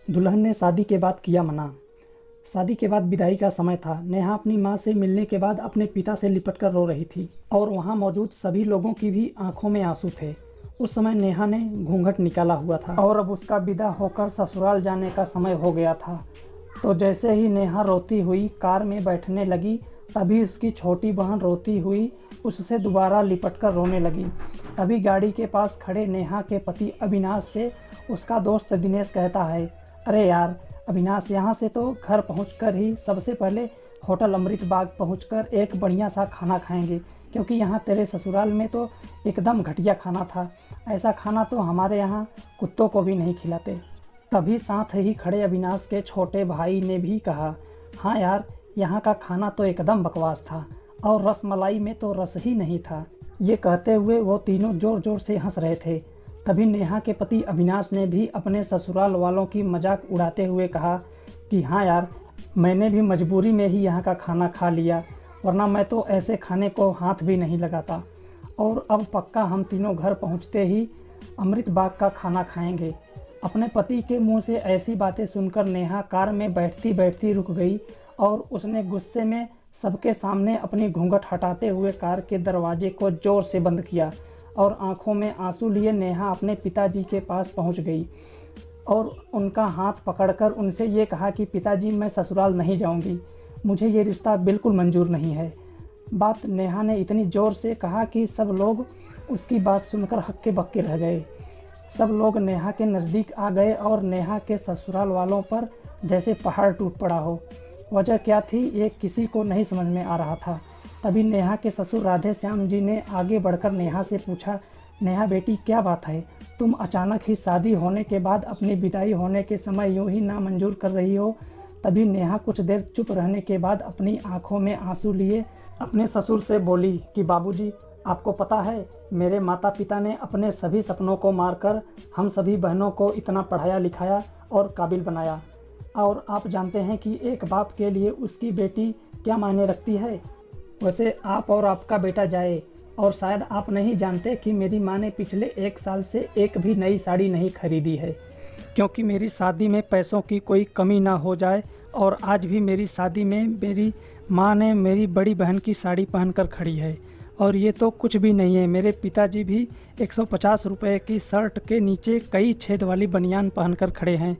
दुल्हन ने शादी के बाद किया मना। शादी के बाद विदाई का समय था। नेहा अपनी माँ से मिलने के बाद अपने पिता से लिपटकर रो रही थी और वहाँ मौजूद सभी लोगों की भी आंखों में आंसू थे। उस समय नेहा ने घूंघट निकाला हुआ था और अब उसका विदा होकर ससुराल जाने का समय हो गया था। तो जैसे ही नेहा रोती हुई कार में बैठने लगी, तभी उसकी छोटी बहन रोती हुई उससे दोबारा लिपटकर रोने लगी। तभी गाड़ी के पास खड़े नेहा के पति अविनाश से उसका दोस्त दिनेश कहता है, अरे यार अविनाश, यहाँ से तो घर पहुँचकर ही सबसे पहले होटल अमृत बाग पहुँचकर एक बढ़िया सा खाना खाएंगे, क्योंकि यहाँ तेरे ससुराल में तो एकदम घटिया खाना था। ऐसा खाना तो हमारे यहाँ कुत्तों को भी नहीं खिलाते। तभी साथ ही खड़े अविनाश के छोटे भाई ने भी कहा, हाँ यार, यहाँ का खाना तो एकदम बकवास था और रसमलाई में तो रस ही नहीं था। ये कहते हुए वो तीनों ज़ोर ज़ोर से हंस रहे थे। तभी नेहा के पति अविनाश ने भी अपने ससुराल वालों की मजाक उड़ाते हुए कहा कि हाँ यार, मैंने भी मजबूरी में ही यहाँ का खाना खा लिया, वरना मैं तो ऐसे खाने को हाथ भी नहीं लगाता। और अब पक्का हम तीनों घर पहुँचते ही अमृत बाग का खाना खाएंगे। अपने पति के मुंह से ऐसी बातें सुनकर नेहा कार में बैठती बैठती रुक गई और उसने गुस्से में सबके सामने अपनी घूंघट हटाते हुए कार के दरवाजे को ज़ोर से बंद किया और आंखों में आंसू लिए नेहा अपने पिताजी के पास पहुंच गई और उनका हाथ पकड़कर उनसे ये कहा कि पिताजी, मैं ससुराल नहीं जाऊंगी, मुझे ये रिश्ता बिल्कुल मंजूर नहीं है। बात नेहा ने इतनी ज़ोर से कहा कि सब लोग उसकी बात सुनकर हक्के बक्के रह गए। सब लोग नेहा के नज़दीक आ गए और नेहा के ससुराल वालों पर जैसे पहाड़ टूट पड़ा हो। वजह क्या थी ये किसी को नहीं समझ में आ रहा था। तभी नेहा के ससुर राधे श्याम जी ने आगे बढ़कर नेहा से पूछा, नेहा बेटी, क्या बात है? तुम अचानक ही शादी होने के बाद अपनी विदाई होने के समय यूं ही नामंजूर कर रही हो। तभी नेहा कुछ देर चुप रहने के बाद अपनी आंखों में आंसू लिए अपने ससुर से बोली कि बाबूजी, आपको पता है, मेरे माता पिता ने अपने सभी सपनों को मारकर हम सभी बहनों को इतना पढ़ाया लिखाया और काबिल बनाया, और आप जानते हैं कि एक बाप के लिए उसकी बेटी क्या मायने रखती है। वैसे आप और आपका बेटा जाए, और शायद आप नहीं जानते कि मेरी माँ ने पिछले 1 साल से एक भी नई साड़ी नहीं खरीदी है, क्योंकि मेरी शादी में पैसों की कोई कमी ना हो जाए। और आज भी मेरी शादी में मेरी माँ ने मेरी बड़ी बहन की साड़ी पहनकर खड़ी है। और ये तो कुछ भी नहीं है, मेरे पिताजी भी 150 रुपये की शर्ट के नीचे कई छेद वाली बनियान पहनकर खड़े हैं,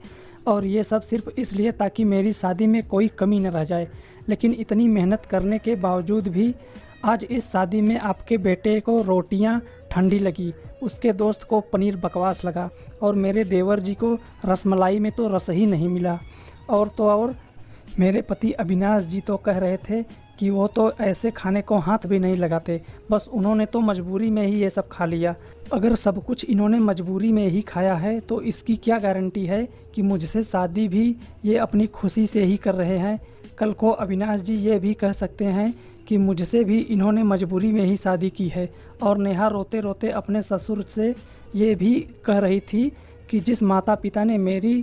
और ये सब सिर्फ इसलिए ताकि मेरी शादी में कोई कमी न रह जाए। लेकिन इतनी मेहनत करने के बावजूद भी आज इस शादी में आपके बेटे को रोटियां ठंडी लगी, उसके दोस्त को पनीर बकवास लगा, और मेरे देवर जी को रसमलाई में तो रस ही नहीं मिला। और तो और मेरे पति अविनाश जी तो कह रहे थे कि वो तो ऐसे खाने को हाथ भी नहीं लगाते, बस उन्होंने तो मजबूरी में ही ये सब खा लिया। अगर सब कुछ इन्होंने मजबूरी में ही खाया है तो इसकी क्या गारंटी है कि मुझसे शादी भी ये अपनी खुशी से ही कर रहे हैं। कल को अविनाश जी ये भी कह सकते हैं कि मुझसे भी इन्होंने मजबूरी में ही शादी की है। और नेहा रोते रोते अपने ससुर से ये भी कह रही थी कि जिस माता पिता ने मेरी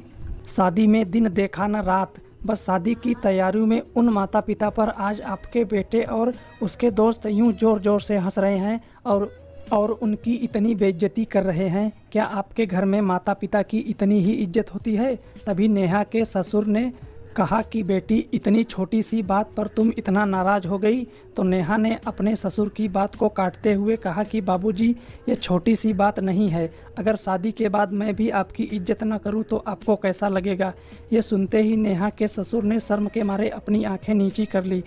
शादी में दिन देखा न रात, बस शादी की तैयारियों में, उन माता पिता पर आज आपके बेटे और उसके दोस्त यूं ज़ोर ज़ोर से हंस रहे हैं और उनकी इतनी बेइज्जती कर रहे हैं। क्या आपके घर में माता पिता की इतनी ही इज्जत होती है? तभी नेहा के ससुर ने कहा कि बेटी, इतनी छोटी सी बात पर तुम इतना नाराज़ हो गई। तो नेहा ने अपने ससुर की बात को काटते हुए कहा कि बाबूजी, ये छोटी सी बात नहीं है। अगर शादी के बाद मैं भी आपकी इज्जत न करूं तो आपको कैसा लगेगा? ये सुनते ही नेहा के ससुर ने शर्म के मारे अपनी आंखें नीची कर ली।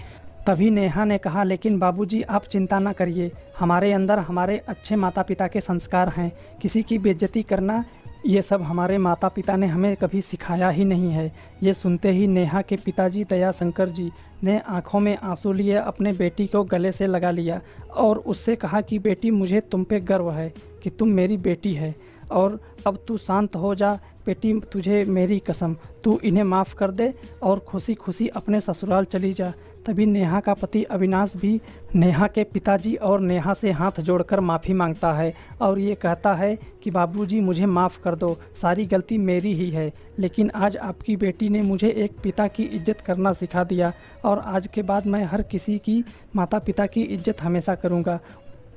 तभी नेहा ने कहा, लेकिन बाबूजी, आप चिंता न करिए, हमारे अंदर हमारे अच्छे माता पिता के संस्कार हैं। किसी की बेइज्जती करना, ये सब हमारे माता पिता ने हमें कभी सिखाया ही नहीं है। ये सुनते ही नेहा के पिताजी दया शंकर जी ने आंखों में आंसू लिए अपने बेटी को गले से लगा लिया और उससे कहा कि बेटी, मुझे तुम पे गर्व है कि तुम मेरी बेटी है, और अब तू शांत हो जा बेटी, तुझे मेरी कसम, तू इन्हें माफ़ कर दे और खुशी खुशी अपने ससुराल चली जा। तभी नेहा का पति अविनाश भी नेहा के पिताजी और नेहा से हाथ जोड़कर माफ़ी मांगता है और ये कहता है कि बाबूजी, मुझे माफ़ कर दो, सारी गलती मेरी ही है, लेकिन आज आपकी बेटी ने मुझे एक पिता की इज्जत करना सिखा दिया और आज के बाद मैं हर किसी की माता पिता की इज्जत हमेशा करूँगा।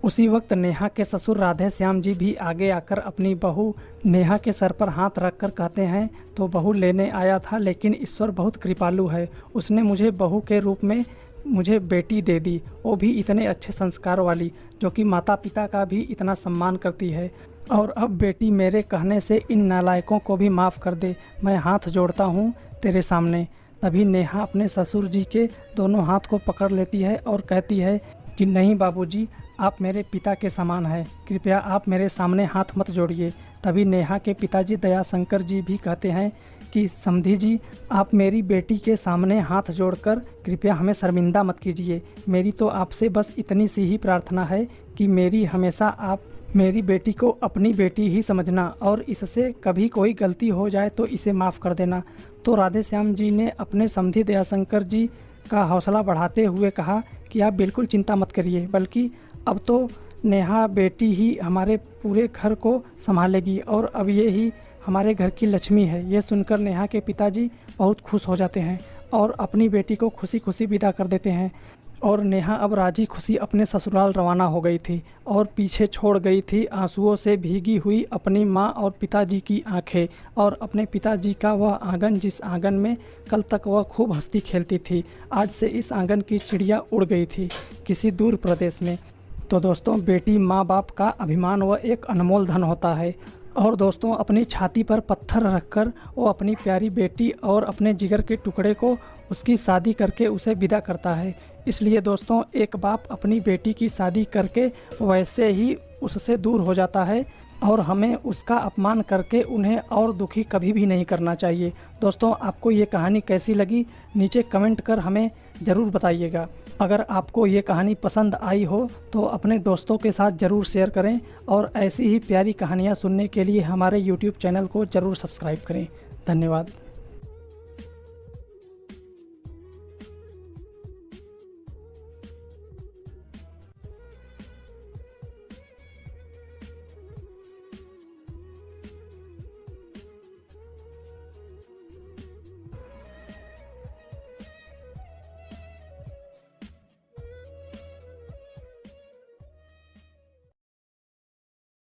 उसी वक्त नेहा के ससुर राधे श्याम जी भी आगे आकर अपनी बहू नेहा के सर पर हाथ रखकर कहते हैं, तो बहू लेने आया था, लेकिन ईश्वर बहुत कृपालु है, उसने मुझे बहू के रूप में मुझे बेटी दे दी, वो भी इतने अच्छे संस्कार वाली, जो कि माता पिता का भी इतना सम्मान करती है। और अब बेटी मेरे कहने से इन नालायकों को भी माफ़ कर दे, मैं हाथ जोड़ता हूँ तेरे सामने। तभी नेहा अपने ससुर जी के दोनों हाथ को पकड़ लेती है और कहती है कि नहीं बाबूजी, आप मेरे पिता के समान हैं, कृपया आप मेरे सामने हाथ मत जोड़िए। तभी नेहा के पिताजी दयाशंकर जी भी कहते हैं कि समधी जी, आप मेरी बेटी के सामने हाथ जोड़कर कृपया हमें शर्मिंदा मत कीजिए। मेरी तो आपसे बस इतनी सी ही प्रार्थना है कि मेरी हमेशा आप मेरी बेटी को अपनी बेटी ही समझना, और इससे कभी कोई गलती हो जाए तो इसे माफ़ कर देना। तो राधे श्याम जी ने अपने समधी दयाशंकर जी का हौसला बढ़ाते हुए कहा कि आप बिल्कुल चिंता मत करिए, बल्कि अब तो नेहा बेटी ही हमारे पूरे घर को संभालेगी और अब ये ही हमारे घर की लक्ष्मी है। ये सुनकर नेहा के पिताजी बहुत खुश हो जाते हैं और अपनी बेटी को खुशी खुशी विदा कर देते हैं। और नेहा अब राजी खुशी अपने ससुराल रवाना हो गई थी और पीछे छोड़ गई थी आंसुओं से भीगी हुई अपनी माँ और पिताजी की आंखें, और अपने पिताजी का वह आंगन जिस आंगन में कल तक वह खूब हंसती खेलती थी। आज से इस आंगन की चिड़िया उड़ गई थी किसी दूर प्रदेश में। तो दोस्तों, बेटी माँ बाप का अभिमान वह एक अनमोल धन होता है। और दोस्तों, अपनी छाती पर पत्थर रखकर वो अपनी प्यारी बेटी और अपने जिगर के टुकड़े को उसकी शादी करके उसे विदा करता है। इसलिए दोस्तों, एक बाप अपनी बेटी की शादी करके वैसे ही उससे दूर हो जाता है और हमें उसका अपमान करके उन्हें और दुखी कभी भी नहीं करना चाहिए। दोस्तों, आपको ये कहानी कैसी लगी नीचे कमेंट कर हमें ज़रूर बताइएगा। अगर आपको ये कहानी पसंद आई हो तो अपने दोस्तों के साथ ज़रूर शेयर करें, और ऐसी ही प्यारी कहानियाँ सुनने के लिए हमारे YouTube चैनल को ज़रूर सब्सक्राइब करें। धन्यवाद।